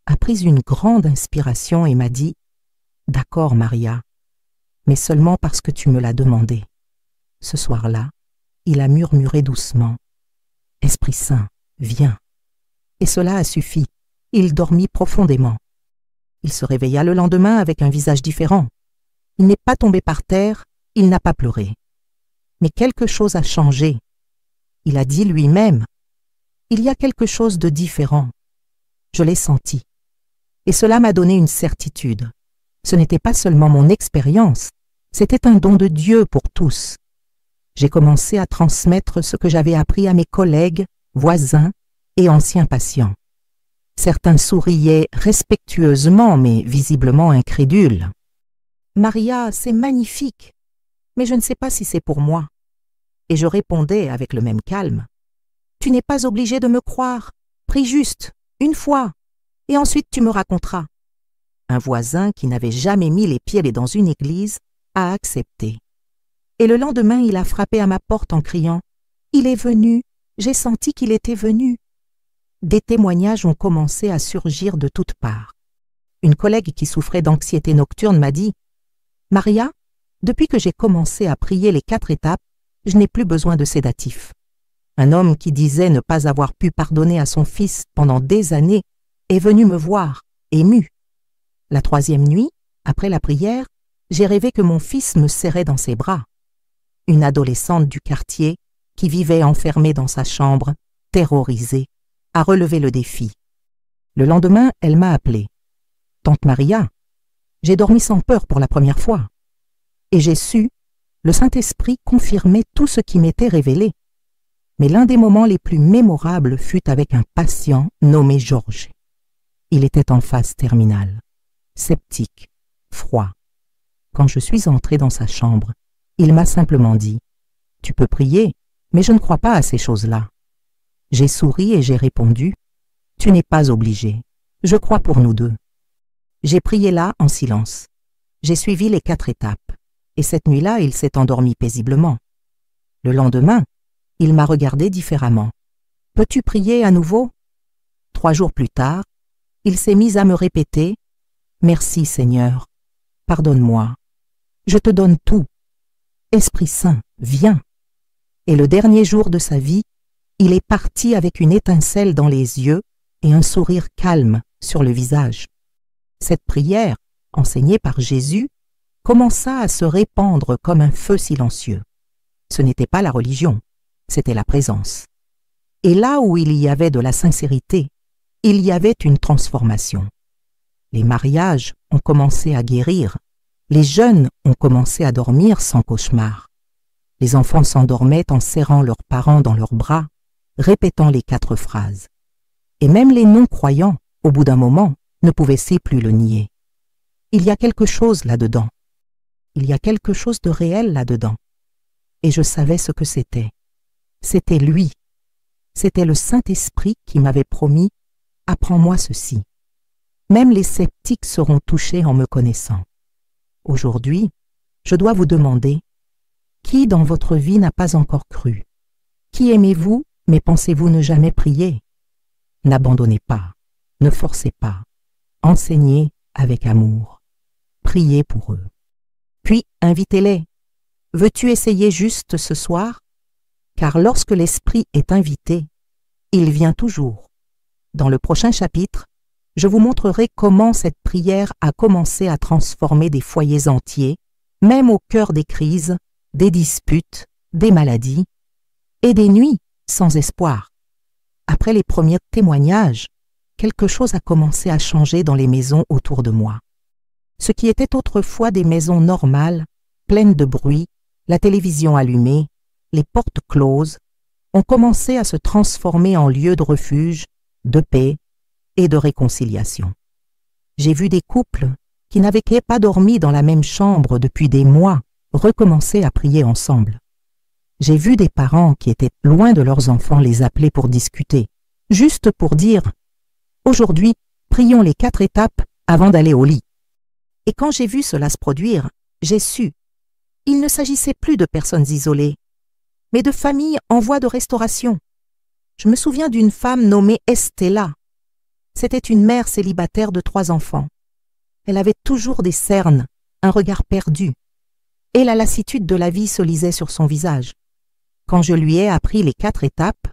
a pris une grande inspiration et m'a dit « D'accord, Maria, mais seulement parce que tu me l'as demandé. » Ce soir-là, il a murmuré doucement « Esprit Saint, viens. » Et cela a suffi. Il dormit profondément. Il se réveilla le lendemain avec un visage différent. Il n'est pas tombé par terre, il n'a pas pleuré. Mais quelque chose a changé. Il a dit lui-même « Il y a quelque chose de différent. » Je l'ai senti. Et cela m'a donné une certitude. Ce n'était pas seulement mon expérience, c'était un don de Dieu pour tous. J'ai commencé à transmettre ce que j'avais appris à mes collègues, voisins et anciens patients. Certains souriaient respectueusement, mais visiblement incrédules. « Maria, c'est magnifique, mais je ne sais pas si c'est pour moi. » Et je répondais avec le même calme. « Tu n'es pas obligé de me croire. Prie juste, une fois, et ensuite tu me raconteras. » Un voisin qui n'avait jamais mis les pieds dans une église a accepté. Et le lendemain, il a frappé à ma porte en criant « Il est venu, j'ai senti qu'il était venu. » Des témoignages ont commencé à surgir de toutes parts. Une collègue qui souffrait d'anxiété nocturne m'a dit « Maria, depuis que j'ai commencé à prier les 4 étapes, je n'ai plus besoin de sédatifs. » Un homme qui disait ne pas avoir pu pardonner à son fils pendant des années est venu me voir, ému. La 3e nuit, après la prière, j'ai rêvé que mon fils me serrait dans ses bras. Une adolescente du quartier, qui vivait enfermée dans sa chambre, terrorisée, a relevé le défi. Le lendemain, elle m'a appelé. « Tante Maria, j'ai dormi sans peur pour la première fois. » Et j'ai su, le Saint-Esprit confirmait tout ce qui m'était révélé. Mais l'un des moments les plus mémorables fut avec un patient nommé Georges. Il était en phase terminale, sceptique, froid. Quand je suis entré dans sa chambre, il m'a simplement dit « Tu peux prier, mais je ne crois pas à ces choses-là. » J'ai souri et j'ai répondu, « Tu n'es pas obligé. Je crois pour nous deux. » J'ai prié là en silence. J'ai suivi les 4 étapes. Et cette nuit-là, il s'est endormi paisiblement. Le lendemain, il m'a regardé différemment. « Peux-tu prier à nouveau ?» 3 jours plus tard, il s'est mis à me répéter « Merci Seigneur, pardonne-moi, je te donne tout. Esprit Saint, viens. » Et le dernier jour de sa vie, il est parti avec une étincelle dans les yeux et un sourire calme sur le visage. Cette prière, enseignée par Jésus, commença à se répandre comme un feu silencieux. Ce n'était pas la religion, c'était la présence. Et là où il y avait de la sincérité, il y avait une transformation. Les mariages ont commencé à guérir, les jeunes ont commencé à dormir sans cauchemar. Les enfants s'endormaient en serrant leurs parents dans leurs bras, répétant les 4 phrases. Et même les non-croyants, au bout d'un moment, ne pouvaient plus le nier. Il y a quelque chose là-dedans. Il y a quelque chose de réel là-dedans. Et je savais ce que c'était. C'était lui. C'était le Saint-Esprit qui m'avait promis « Apprends-moi ceci ». Même les sceptiques seront touchés en me connaissant. Aujourd'hui, je dois vous demander, qui dans votre vie n'a pas encore cru? Qui aimez-vous, mais pensez-vous ne jamais prier? N'abandonnez pas, ne forcez pas, enseignez avec amour, priez pour eux. Puis invitez-les. Veux-tu essayer juste ce soir? Car lorsque l'Esprit est invité, il vient toujours. Dans le prochain chapitre, je vous montrerai comment cette prière a commencé à transformer des foyers entiers, même au cœur des crises, des disputes, des maladies et des nuits sans espoir. Après les premiers témoignages, quelque chose a commencé à changer dans les maisons autour de moi. Ce qui était autrefois des maisons normales, pleines de bruit, la télévision allumée, les portes closes, ont commencé à se transformer en lieux de refuge, de paix et de réconciliation. J'ai vu des couples qui n'avaient pas dormi dans la même chambre depuis des mois recommencer à prier ensemble. J'ai vu des parents qui étaient loin de leurs enfants les appeler pour discuter, juste pour dire « Aujourd'hui, prions les 4 étapes avant d'aller au lit ». Et quand j'ai vu cela se produire, j'ai su. Il ne s'agissait plus de personnes isolées, mais de familles en voie de restauration. Je me souviens d'une femme nommée Estella. C'était une mère célibataire de 3 enfants. Elle avait toujours des cernes, un regard perdu, et la lassitude de la vie se lisait sur son visage. Quand je lui ai appris les 4 étapes,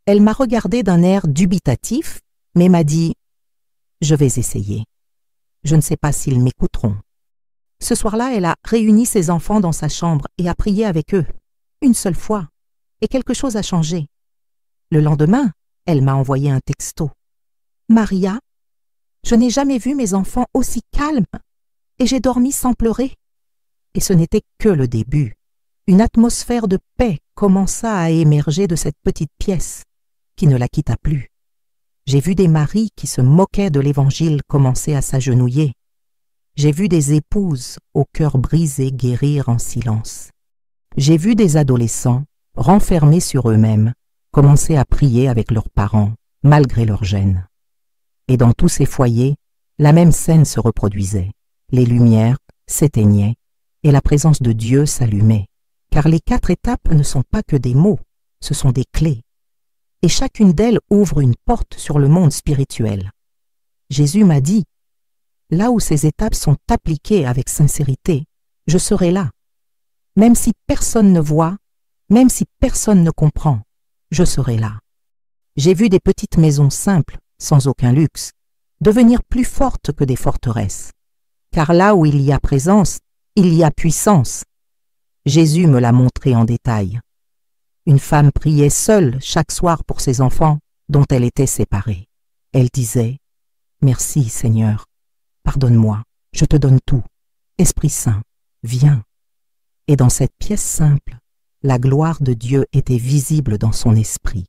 elle m'a regardé d'un air dubitatif, mais m'a dit « Je vais essayer. Je ne sais pas s'ils m'écouteront. » Ce soir-là, elle a réuni ses enfants dans sa chambre et a prié avec eux, une seule fois, et quelque chose a changé. Le lendemain, elle m'a envoyé un texto. « Maria, je n'ai jamais vu mes enfants aussi calmes et j'ai dormi sans pleurer. » Et ce n'était que le début. Une atmosphère de paix commença à émerger de cette petite pièce, qui ne la quitta plus. J'ai vu des maris qui se moquaient de l'Évangile commencer à s'agenouiller. J'ai vu des épouses au cœur brisé guérir en silence. J'ai vu des adolescents, renfermés sur eux-mêmes, commencer à prier avec leurs parents, malgré leur gêne. Et dans tous ces foyers, la même scène se reproduisait. Les lumières s'éteignaient et la présence de Dieu s'allumait. Car les 4 étapes ne sont pas que des mots, ce sont des clés. Et chacune d'elles ouvre une porte sur le monde spirituel. Jésus m'a dit, là où ces étapes sont appliquées avec sincérité, je serai là. Même si personne ne voit, même si personne ne comprend, je serai là. J'ai vu des petites maisons simples, sans aucun luxe, devenir plus fortes que des forteresses. Car là où il y a présence, il y a puissance. Jésus me l'a montré en détail. Une femme priait seule chaque soir pour ses enfants dont elle était séparée. Elle disait « Merci Seigneur, pardonne-moi, je te donne tout. Esprit Saint, viens. » Et dans cette pièce simple, la gloire de Dieu était visible dans son esprit.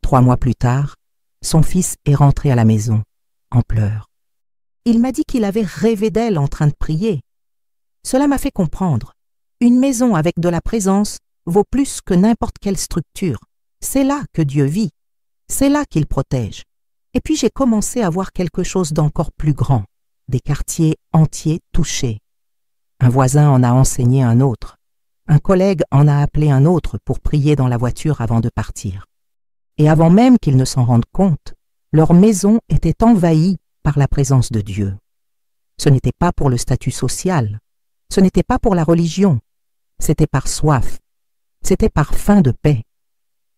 3 mois plus tard, son fils est rentré à la maison, en pleurs. Il m'a dit qu'il avait rêvé d'elle en train de prier. Cela m'a fait comprendre. Une maison avec de la présence vaut plus que n'importe quelle structure. C'est là que Dieu vit. C'est là qu'il protège. Et puis j'ai commencé à voir quelque chose d'encore plus grand, des quartiers entiers touchés. Un voisin en a enseigné un autre. Un collègue en a appelé un autre pour prier dans la voiture avant de partir. Et avant même qu'ils ne s'en rendent compte, leur maison était envahie par la présence de Dieu. Ce n'était pas pour le statut social, ce n'était pas pour la religion, c'était par soif, c'était par faim de paix.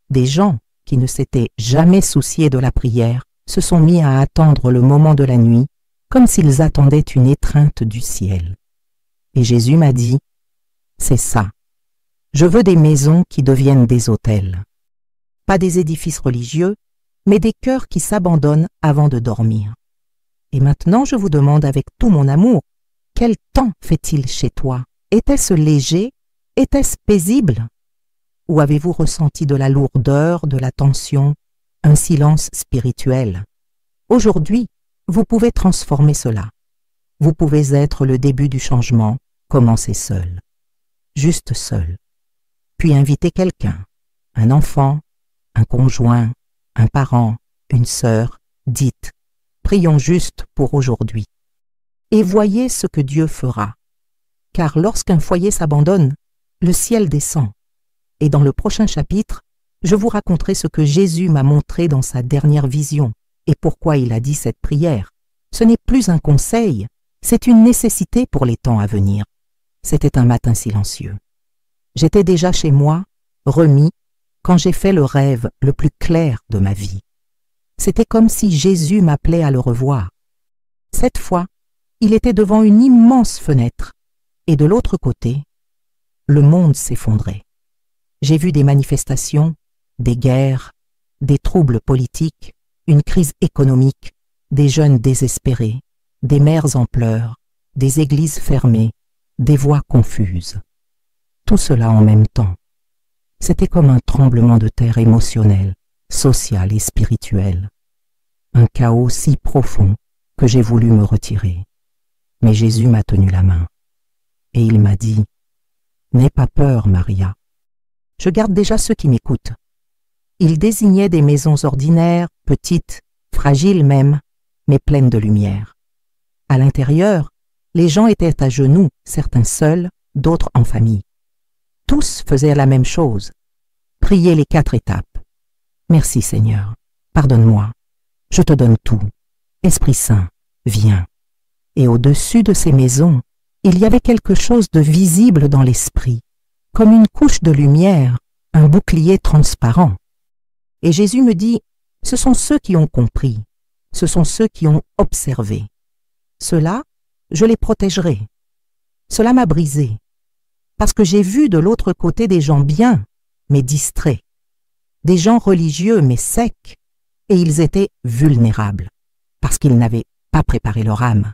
Des gens qui ne s'étaient jamais souciés de la prière se sont mis à attendre le moment de la nuit comme s'ils attendaient une étreinte du ciel. Et Jésus m'a dit, c'est ça, je veux des maisons qui deviennent des hôtels. Pas des édifices religieux, mais des cœurs qui s'abandonnent avant de dormir. Et maintenant je vous demande avec tout mon amour, quel temps fait-il chez toi? Était-ce léger? Était-ce paisible? Ou avez-vous ressenti de la lourdeur, de la tension, un silence spirituel? Aujourd'hui, vous pouvez transformer cela. Vous pouvez être le début du changement, commencer seul. Juste seul. Puis inviter quelqu'un, un enfant, un conjoint, un parent, une sœur, dites, prions juste pour aujourd'hui. Et voyez ce que Dieu fera. Car lorsqu'un foyer s'abandonne, le ciel descend. Et dans le prochain chapitre, je vous raconterai ce que Jésus m'a montré dans sa dernière vision et pourquoi il a dit cette prière. Ce n'est plus un conseil, c'est une nécessité pour les temps à venir. C'était un matin silencieux. J'étais déjà chez moi, remis, quand j'ai fait le rêve le plus clair de ma vie. C'était comme si Jésus m'appelait à le revoir. Cette fois, il était devant une immense fenêtre, et de l'autre côté, le monde s'effondrait. J'ai vu des manifestations, des guerres, des troubles politiques, une crise économique, des jeunes désespérés, des mères en pleurs, des églises fermées, des voix confuses. Tout cela en même temps. C'était comme un tremblement de terre émotionnel, social et spirituel. Un chaos si profond que j'ai voulu me retirer. Mais Jésus m'a tenu la main. Et il m'a dit, « N'aie pas peur, Maria. Je garde déjà ceux qui m'écoutent. » Il désignait des maisons ordinaires, petites, fragiles même, mais pleines de lumière. À l'intérieur, les gens étaient à genoux, certains seuls, d'autres en famille. Tous faisaient la même chose, prier les 4 étapes. Merci Seigneur, pardonne-moi, je te donne tout. Esprit Saint, viens. Et au-dessus de ces maisons, il y avait quelque chose de visible dans l'esprit, comme une couche de lumière, un bouclier transparent. Et Jésus me dit, ce sont ceux qui ont compris, ce sont ceux qui ont observé. Ceux-là, je les protégerai. Cela m'a brisé, parce que j'ai vu de l'autre côté des gens bien, mais distraits, des gens religieux, mais secs, et ils étaient vulnérables, parce qu'ils n'avaient pas préparé leur âme.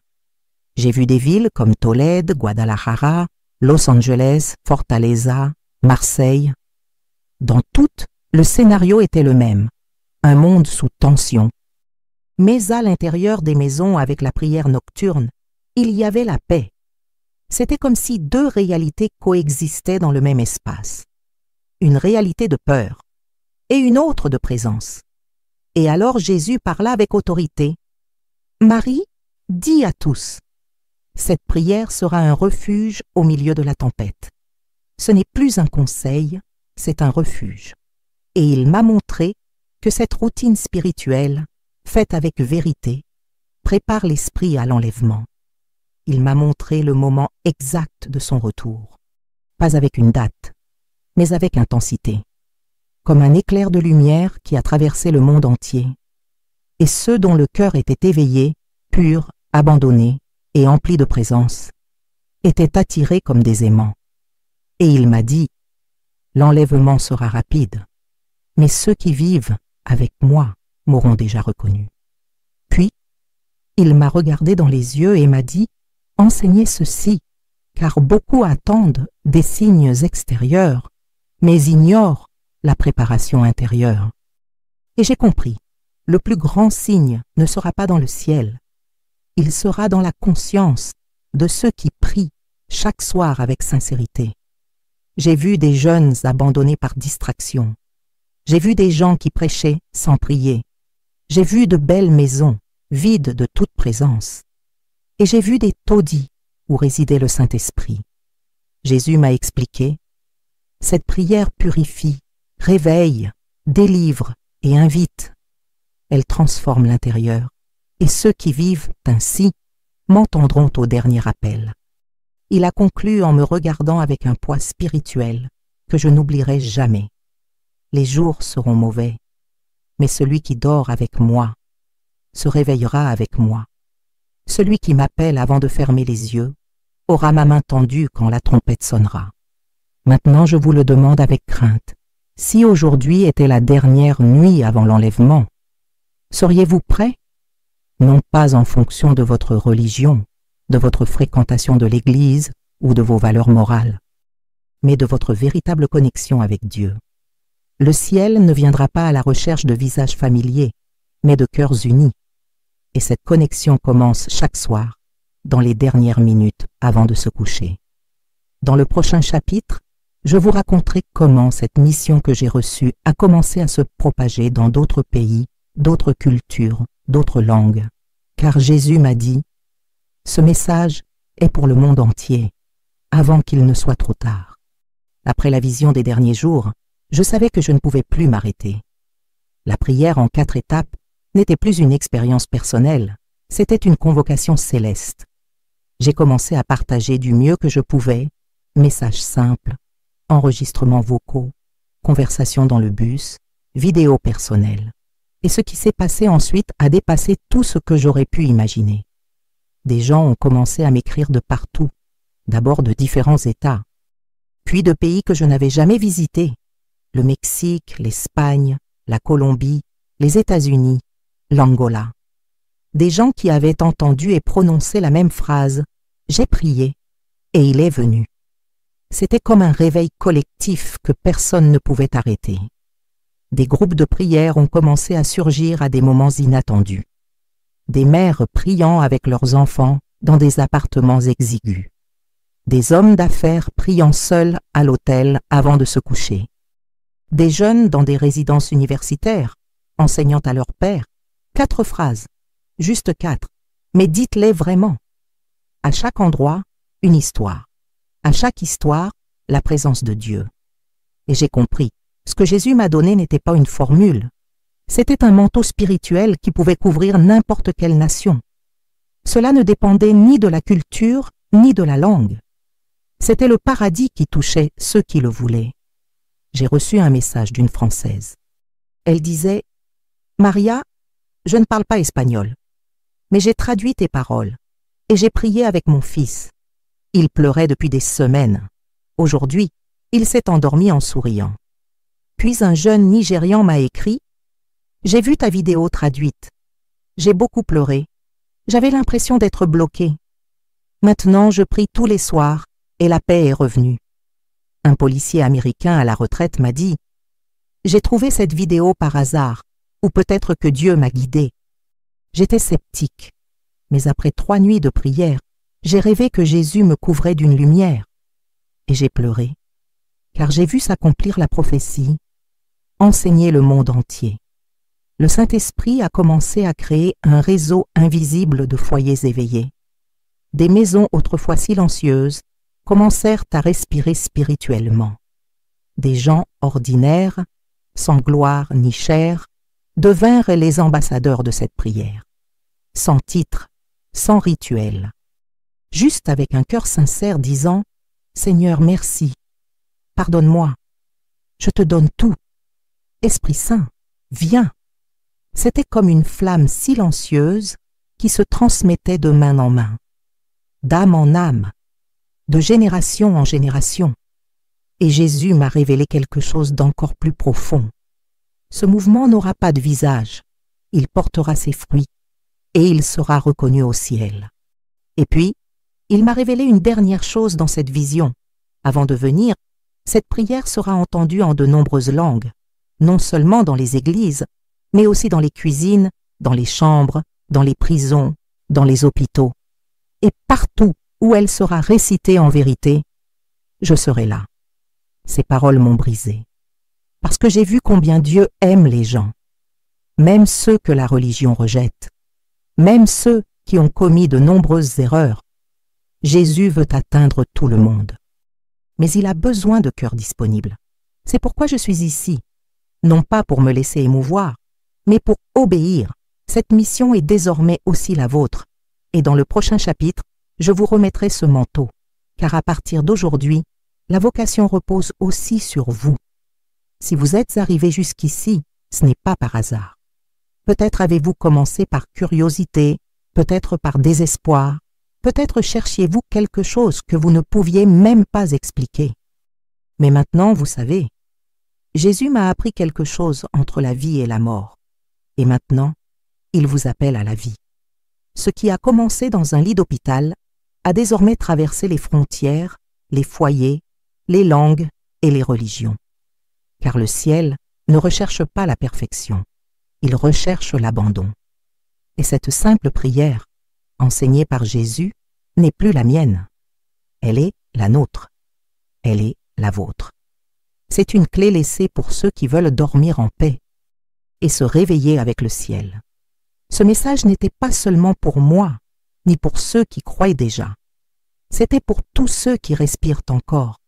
J'ai vu des villes comme Tolède, Guadalajara, Los Angeles, Fortaleza, Marseille. Dans toutes, le scénario était le même, un monde sous tension. Mais à l'intérieur des maisons avec la prière nocturne, il y avait la paix. C'était comme si 2 réalités coexistaient dans le même espace. Une réalité de peur et une autre de présence. Et alors Jésus parla avec autorité. « Marie, dis à tous. » Cette prière sera un refuge au milieu de la tempête. Ce n'est plus un conseil, c'est un refuge. Et il m'a montré que cette routine spirituelle, faite avec vérité, prépare l'esprit à l'enlèvement. Il m'a montré le moment exact de son retour, pas avec une date, mais avec intensité, comme un éclair de lumière qui a traversé le monde entier. Et ceux dont le cœur était éveillé, pur, abandonné et empli de présence, étaient attirés comme des aimants. Et il m'a dit, l'enlèvement sera rapide, mais ceux qui vivent avec moi m'auront déjà reconnu. Puis, il m'a regardé dans les yeux et m'a dit, enseignez ceci, car beaucoup attendent des signes extérieurs, mais ignorent la préparation intérieure. Et j'ai compris, le plus grand signe ne sera pas dans le ciel, il sera dans la conscience de ceux qui prient chaque soir avec sincérité. J'ai vu des jeunes abandonnés par distraction, J'ai vu des gens qui prêchaient sans prier. J'ai vu de belles maisons, vides de toute présence. Et j'ai vu des taudis où résidait le Saint-Esprit. Jésus m'a expliqué: cette prière purifie, réveille, délivre et invite. Elle transforme l'intérieur, et ceux qui vivent ainsi m'entendront au dernier appel. Il a conclu en me regardant avec un poids spirituel que je n'oublierai jamais. Les jours seront mauvais, mais celui qui dort avec moi se réveillera avec moi. Celui qui m'appelle avant de fermer les yeux aura ma main tendue quand la trompette sonnera. Maintenant je vous le demande avec crainte. Si aujourd'hui était la dernière nuit avant l'enlèvement, seriez-vous prêts? Non pas en fonction de votre religion, de votre fréquentation de l'Église ou de vos valeurs morales, mais de votre véritable connexion avec Dieu. Le ciel ne viendra pas à la recherche de visages familiers, mais de cœurs unis. Et cette connexion commence chaque soir, dans les dernières minutes avant de se coucher. Dans le prochain chapitre, je vous raconterai comment cette mission que j'ai reçue a commencé à se propager dans d'autres pays, d'autres cultures, d'autres langues. Car Jésus m'a dit: ce message est pour le monde entier, avant qu'il ne soit trop tard. Après la vision des derniers jours, je savais que je ne pouvais plus m'arrêter. La prière en 4 étapes n'était plus une expérience personnelle, c'était une convocation céleste. J'ai commencé à partager du mieux que je pouvais, messages simples, enregistrements vocaux, conversations dans le bus, vidéos personnelles. Et ce qui s'est passé ensuite a dépassé tout ce que j'aurais pu imaginer. Des gens ont commencé à m'écrire de partout, d'abord de différents États, puis de pays que je n'avais jamais visités, le Mexique, l'Espagne, la Colombie, les États-Unis, l'Angola. Des gens qui avaient entendu et prononcé la même phrase: « J'ai prié, et il est venu ». C'était comme un réveil collectif que personne ne pouvait arrêter. Des groupes de prière ont commencé à surgir à des moments inattendus. Des mères priant avec leurs enfants dans des appartements exigus. Des hommes d'affaires priant seuls à l'hôtel avant de se coucher. Des jeunes dans des résidences universitaires, enseignant à leur père 4 phrases, juste 4, mais dites-les vraiment. À chaque endroit, une histoire. À chaque histoire, la présence de Dieu. Et j'ai compris, ce que Jésus m'a donné n'était pas une formule. C'était un manteau spirituel qui pouvait couvrir n'importe quelle nation. Cela ne dépendait ni de la culture, ni de la langue. C'était le paradis qui touchait ceux qui le voulaient. J'ai reçu un message d'une Française. Elle disait: « Maria, je ne parle pas espagnol, mais j'ai traduit tes paroles et j'ai prié avec mon fils. Il pleurait depuis des semaines. Aujourd'hui, il s'est endormi en souriant. » Puis un jeune Nigérian m'a écrit: « J'ai vu ta vidéo traduite. J'ai beaucoup pleuré. J'avais l'impression d'être bloqué. Maintenant, je prie tous les soirs et la paix est revenue. » Un policier américain à la retraite m'a dit: « J'ai trouvé cette vidéo par hasard, ou peut-être que Dieu m'a guidé. » J'étais sceptique, mais après 3 nuits de prière, j'ai rêvé que Jésus me couvrait d'une lumière. Et j'ai pleuré, car j'ai vu s'accomplir la prophétie: enseigner le monde entier. Le Saint-Esprit a commencé à créer un réseau invisible de foyers éveillés. Des maisons autrefois silencieuses commencèrent à respirer spirituellement. Des gens ordinaires, sans gloire ni chair, devinrent les ambassadeurs de cette prière. Sans titre, sans rituel. Juste avec un cœur sincère disant: « Seigneur, merci. Pardonne-moi. Je te donne tout. Esprit Saint, viens. » C'était comme une flamme silencieuse qui se transmettait de main en main, d'âme en âme, de génération en génération. Et Jésus m'a révélé quelque chose d'encore plus profond. Ce mouvement n'aura pas de visage, il portera ses fruits, et il sera reconnu au ciel. Et puis, il m'a révélé une dernière chose dans cette vision. Avant de venir, cette prière sera entendue en de nombreuses langues, non seulement dans les églises, mais aussi dans les cuisines, dans les chambres, dans les prisons, dans les hôpitaux. Et partout où elle sera récitée en vérité, je serai là. Ces paroles m'ont brisé. parce que j'ai vu combien Dieu aime les gens, même ceux que la religion rejette, même ceux qui ont commis de nombreuses erreurs. Jésus veut atteindre tout le monde. Mais il a besoin de cœurs disponibles. C'est pourquoi je suis ici, non pas pour me laisser émouvoir, mais pour obéir. Cette mission est désormais aussi la vôtre. Et dans le prochain chapitre, je vous remettrai ce manteau, car à partir d'aujourd'hui, la vocation repose aussi sur vous. Si vous êtes arrivé jusqu'ici, ce n'est pas par hasard. Peut-être avez-vous commencé par curiosité, peut-être par désespoir, peut-être cherchiez-vous quelque chose que vous ne pouviez même pas expliquer. Mais maintenant, vous savez, Jésus m'a appris quelque chose entre la vie et la mort. Et maintenant, il vous appelle à la vie. Ce qui a commencé dans un lit d'hôpital a désormais traversé les frontières, les foyers, les langues et les religions. Car le ciel ne recherche pas la perfection, il recherche l'abandon. Et cette simple prière, enseignée par Jésus, n'est plus la mienne. Elle est la nôtre. Elle est la vôtre. C'est une clé laissée pour ceux qui veulent dormir en paix et se réveiller avec le ciel. Ce message n'était pas seulement pour moi, ni pour ceux qui croient déjà. C'était pour tous ceux qui respirent encore.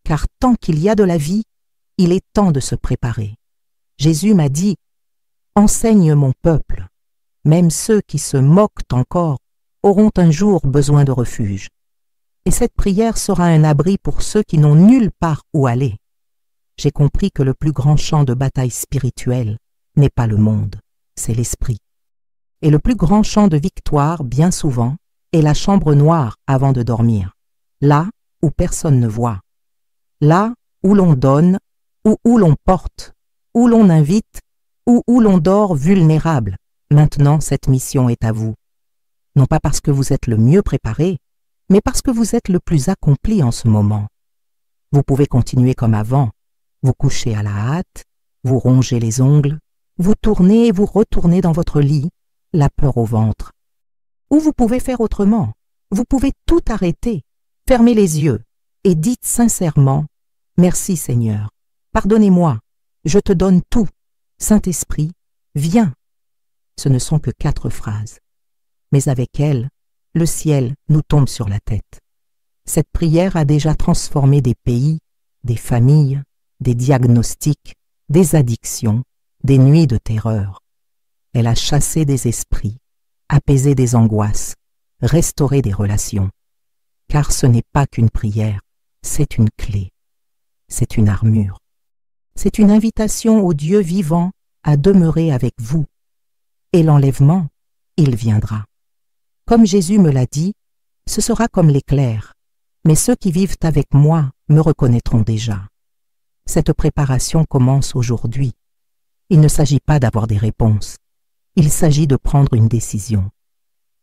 Car tant qu'il y a de la vie, il est temps de se préparer. Jésus m'a dit « Enseigne mon peuple ». Même ceux qui se moquent encore auront un jour besoin de refuge. Et cette prière sera un abri pour ceux qui n'ont nulle part où aller. J'ai compris que le plus grand champ de bataille spirituelle n'est pas le monde, c'est l'esprit. Et le plus grand champ de victoire, bien souvent, est la chambre noire avant de dormir, là où personne ne voit, là où l'on donne, ou où l'on porte, où l'on invite, ou où l'on dort vulnérable. Maintenant, cette mission est à vous. Non pas parce que vous êtes le mieux préparé, mais parce que vous êtes le plus accompli en ce moment. Vous pouvez continuer comme avant, vous coucher à la hâte, vous ronger les ongles, vous tourner et vous retourner dans votre lit, la peur au ventre. Ou vous pouvez faire autrement, vous pouvez tout arrêter, fermer les yeux et dites sincèrement « Merci Seigneur, pardonnez-moi, je te donne tout, Saint-Esprit, viens ». Ce ne sont que 4 phrases, mais avec elles, le ciel nous tombe sur la tête. Cette prière a déjà transformé des pays, des familles, des diagnostics, des addictions, des nuits de terreur. Elle a chassé des esprits, apaisé des angoisses, restauré des relations. Car ce n'est pas qu'une prière, c'est une clé, c'est une armure. C'est une invitation au Dieu vivant à demeurer avec vous. Et l'enlèvement, il viendra. Comme Jésus me l'a dit, ce sera comme l'éclair, mais ceux qui vivent avec moi me reconnaîtront déjà. Cette préparation commence aujourd'hui. Il ne s'agit pas d'avoir des réponses, il s'agit de prendre une décision.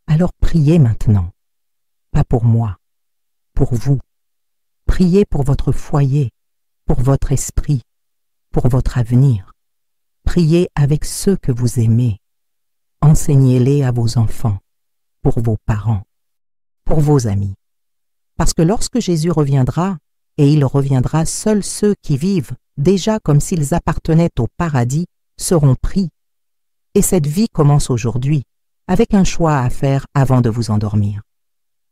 Alors priez maintenant, pas pour moi, pour vous. Priez pour votre foyer, pour votre esprit, pour votre avenir. Priez avec ceux que vous aimez. Enseignez-les à vos enfants, pour vos parents, pour vos amis. Parce que lorsque Jésus reviendra, et il reviendra, seuls ceux qui vivent déjà comme s'ils appartenaient au paradis seront pris. Et cette vie commence aujourd'hui, avec un choix à faire avant de vous endormir.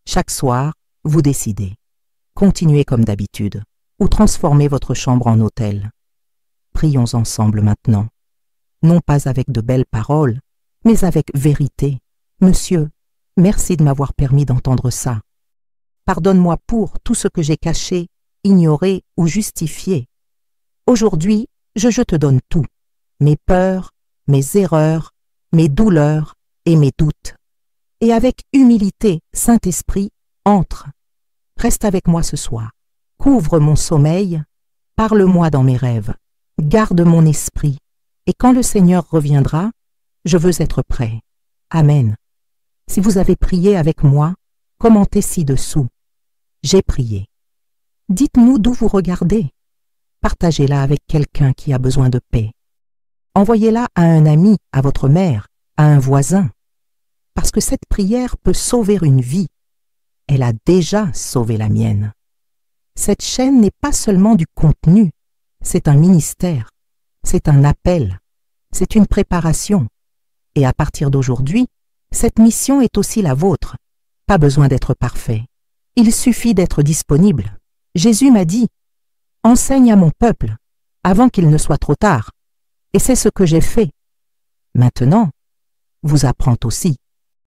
Chaque soir, vous décidez. Continuez comme d'habitude, ou transformez votre chambre en hôtel. Prions ensemble maintenant, non pas avec de belles paroles, mais avec vérité. Monsieur, merci de m'avoir permis d'entendre ça. Pardonne-moi pour tout ce que j'ai caché, ignoré ou justifié. Aujourd'hui, je te donne tout, mes peurs, mes erreurs, mes douleurs et mes doutes. Et avec humilité, Saint-Esprit, entre. Reste avec moi ce soir. Couvre mon sommeil, parle-moi dans mes rêves, garde mon esprit, et quand le Seigneur reviendra, je veux être prêt. Amen. Si vous avez prié avec moi, commentez ci-dessous. J'ai prié. Dites-nous d'où vous regardez. Partagez-la avec quelqu'un qui a besoin de paix. Envoyez-la à un ami, à votre mère, à un voisin. Parce que cette prière peut sauver une vie. Elle a déjà sauvé la mienne. Cette chaîne n'est pas seulement du contenu, C'est un ministère, c'est un appel, c'est une préparation. Et à partir d'aujourd'hui, cette mission est aussi la vôtre. Pas besoin d'être parfait. Il suffit d'être disponible. Jésus m'a dit, « Enseigne à mon peuple, avant qu'il ne soit trop tard. » Et c'est ce que j'ai fait. Maintenant, vous apprends aussi.